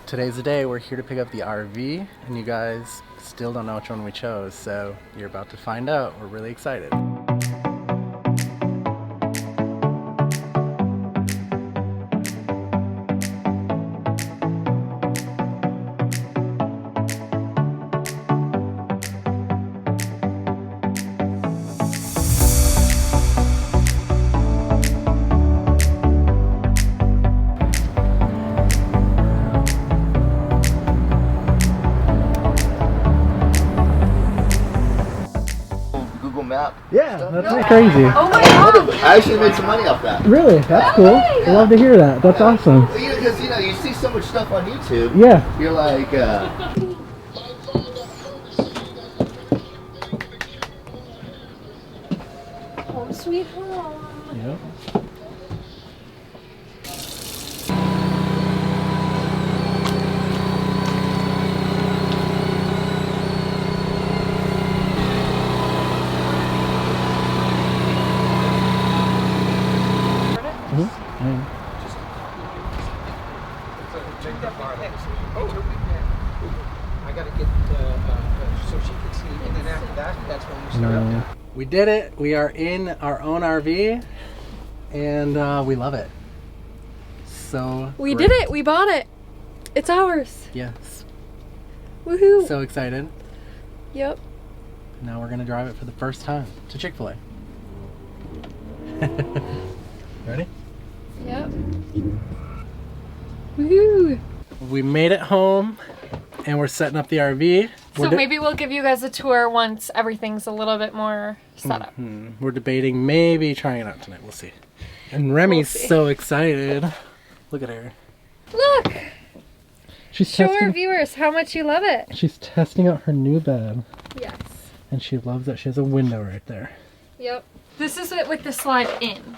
Today's the day. We're here to pick up the RV, and you guys still don't know which one we chose, so you're about to find out. We're really excited. Map. Yeah, that's crazy. Oh my god! I actually made some money off that. Really? That's cool. I love to hear that. That's awesome. Well, because you see so much stuff on YouTube. Yeah. You're like, Home sweet home. Yep. I gotta get so she can see, and then after that, that's when we start. We did it. We are in our own RV, and we love it. So We great. did it. We bought it. It's ours. Yes. Woohoo! So excited. Yep. Now we're gonna drive it for the first time to Chick-fil-A. Ready? Yep. Woohoo! We made it home, and we're setting up the RV. So maybe we'll give you guys a tour once everything's a little bit more set up. We're debating maybe trying it out tonight. We'll see. And Remy's so excited. Look at her. Look! She's Show our testing. viewers how much you love it. She's testing out her new bed, Yes. and she loves that she has a window right there. Yep. This is it with the slide in.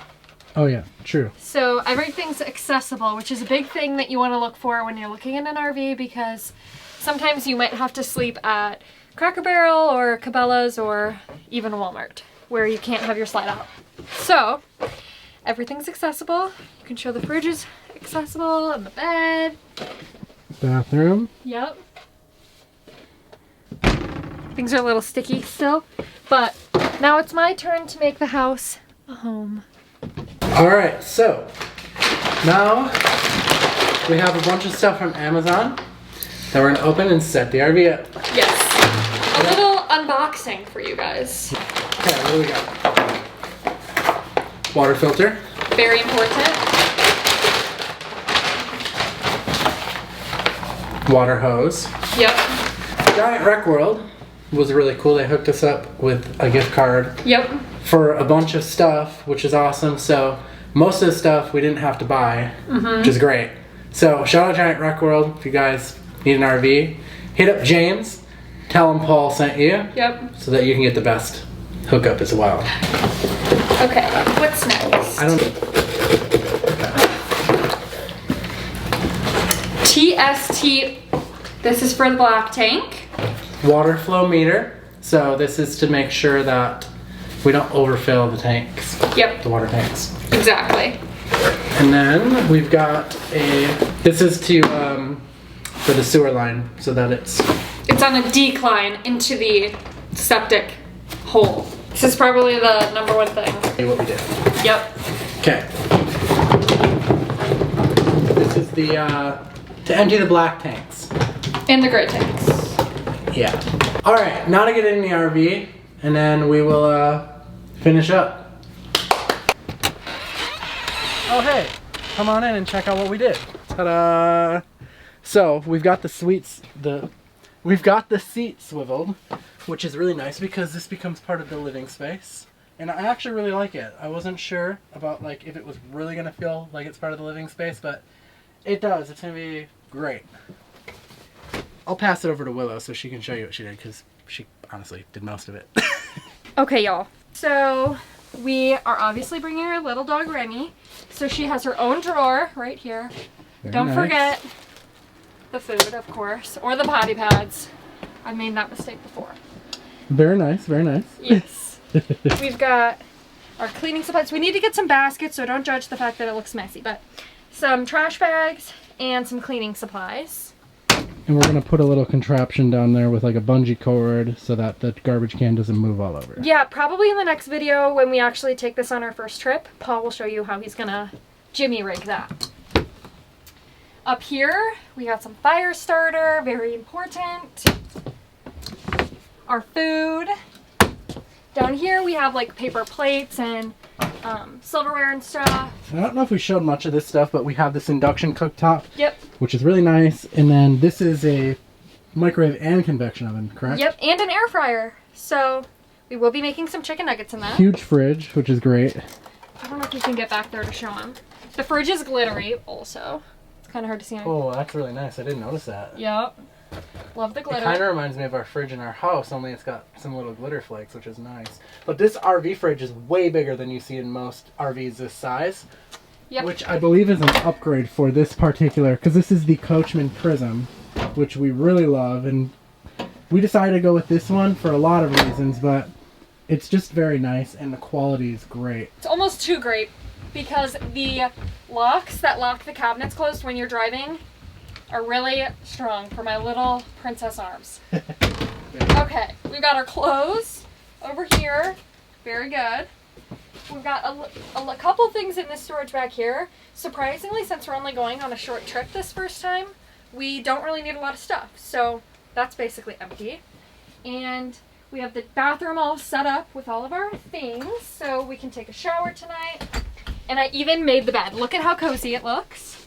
Oh yeah, true. So everything's accessible, which is a big thing that you want to look for when you're looking in an RV, because sometimes you might have to sleep at Cracker Barrel or Cabela's or even Walmart where you can't have your slide out. So everything's accessible. You can show the fridge is accessible and the bed. Bathroom. Yep. Things are a little sticky still, but now it's my turn to make the house a home. All right, so now we have a bunch of stuff from Amazon that we're gonna open and set the RV up. Yes. A little unboxing for you guys. Okay, what do we got? Water filter. Very important. Water hose. Yep. Giant Rec World was really cool. They hooked us up with a gift card Yep. for a bunch of stuff, which is awesome. So most of the stuff we didn't have to buy, which is great. So shout out Giant Rec World if you guys need an RV. Hit up James, tell him Paul sent you, Yep. so that you can get the best hookup as well. Okay, what's next? I don't. TST. This is for the black tank. Water flow meter. So this is to make sure that we don't overfill the tanks, Yep. the water tanks. Exactly. And then we've got this is to, for the sewer line, so that it's... It's on a decline into the septic hole. This is probably the number one thing. what we did. Yep. Okay. This is the, to empty the black tanks. And the gray tanks. Yeah. All right, now to get in the RV, and then we will, finish up. Oh, hey, come on in and check out what we did. Ta-da! So we've got the seat swiveled, which is really nice because this becomes part of the living space. And I actually really like it. I wasn't sure about like if it was really gonna feel like it's part of the living space, but it does. It's gonna be great. I'll pass it over to Willow so she can show you what she did, because she honestly did most of it. Okay, y'all. So we are obviously bringing our little dog Remy. So she has her own drawer right here. Very Don't nice. forget the food, of course, or the potty pads. I made that mistake before. Very nice, very nice. Yes. We've got our cleaning supplies. We need to get some baskets, so don't judge the fact that it looks messy, but some trash bags and some cleaning supplies. And we're going to put a little contraption down there with like a bungee cord so that the garbage can doesn't move all over. Yeah, probably in the next video when we actually take this on our first trip, Paul will show you how he's gonna jimmy rig that. Up here, we got some fire starter, very important. Our food. Down here we have like paper plates and silverware and stuff. I don't know if we showed much of this stuff, but we have this induction cooktop. Yep. Which is really nice. And then this is a microwave and convection oven, correct? Yep, and an air fryer. So we will be making some chicken nuggets in that. Huge fridge, which is great. I don't know if you can get back there to show them. The fridge is glittery also. It's kind of hard to see. Oh, that's really nice. I didn't notice that. Yep. Love the glitter. It kind of reminds me of our fridge in our house, only it's got some little glitter flakes, which is nice. But this RV fridge is way bigger than you see in most RVs this size. Yep. Which I believe is an upgrade for this particular, because this is the Coachmen Prism, which we really love. And we decided to go with this one for a lot of reasons, but it's just very nice and the quality is great. It's almost too great because the locks that lock the cabinets closed when you're driving are really strong for my little princess arms. Okay, we've got our clothes over here. Very good. We've got a couple things in this storage back here. Surprisingly, since we're only going on a short trip this first time, we don't really need a lot of stuff. So that's basically empty. And we have the bathroom all set up with all of our things so we can take a shower tonight. And I even made the bed. Look at how cozy it looks.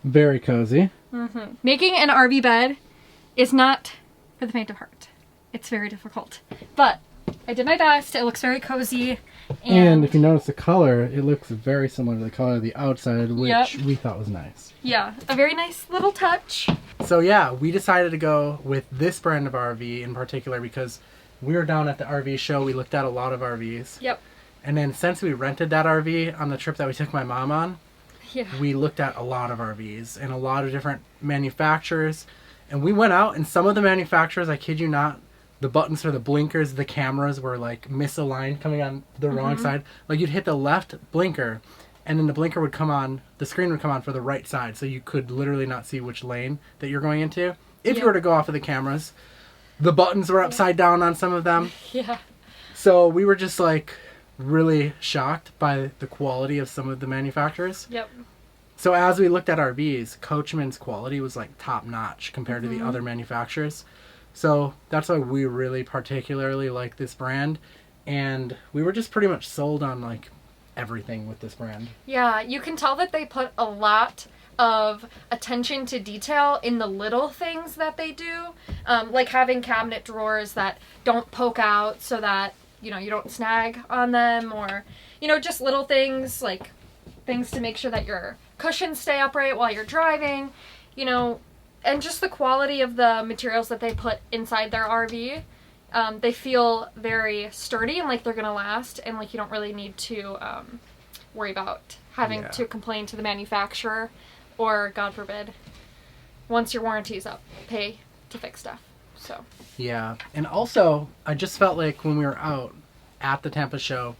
Very cozy. Mm-hmm. Making an RV bed is not for the faint of heart. It's very difficult. But I did my best. It looks very cozy. And if you notice the color, it looks very similar to the color of the outside, which we thought was nice. Yeah, a very nice little touch. So yeah, we decided to go with this brand of RV in particular because we were down at the RV show. We looked at a lot of RVs. Yep. And then since we rented that RV on the trip that we took my mom on, we looked at a lot of RVs and a lot of different manufacturers. And we went out and some of the manufacturers, I kid you not, the buttons for the blinkers, the cameras were like misaligned, coming on the wrong side. Like you'd hit the left blinker and then the blinker would come on, the screen would come on for the right side. So you could literally not see which lane that you're going into. If you were to go off of the cameras, the buttons were upside down on some of them. Yeah. So we were just like really shocked by the quality of some of the manufacturers. Yep. So as we looked at RVs, Coachman's quality was like top notch compared to the other manufacturers. So that's why we really particularly like this brand. And we were just pretty much sold on like everything with this brand. Yeah, you can tell that they put a lot of attention to detail in the little things that they do. Like having cabinet drawers that don't poke out so that, you know, you don't snag on them, or, you know, just little things like things to make sure that your cushions stay upright while you're driving, you know, and just the quality of the materials that they put inside their RV. They feel very sturdy and like they're gonna last, and like you don't really need to worry about having to complain to the manufacturer, or God forbid, once your warranty's up, pay to fix stuff. So yeah, and also I just felt like when we were out at the Tampa show,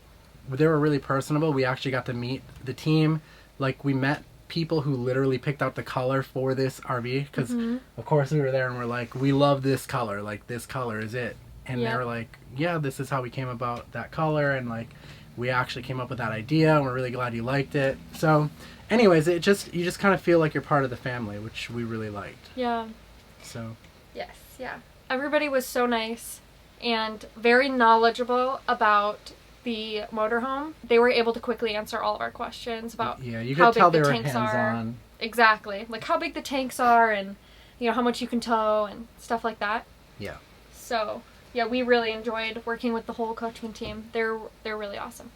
they were really personable. We actually got to meet the team. Like we met people who literally picked out the color for this RV because of course we were there and we're like, we love this color, like this color is it. And they were like, yeah, this is how we came about that color, and like we actually came up with that idea and we're really glad you liked it. So anyways, you just kind of feel like you're part of the family, which we really liked. yeah. So Yes, yeah. Everybody was so nice and very knowledgeable about the motorhome. They were able to quickly answer all of our questions about you how could tell big they the were tanks are. hands-on. Exactly. Like how big the tanks are and, you know, how much you can tow and stuff like that. Yeah. So, yeah, we really enjoyed working with the whole Coachman team. They're really awesome.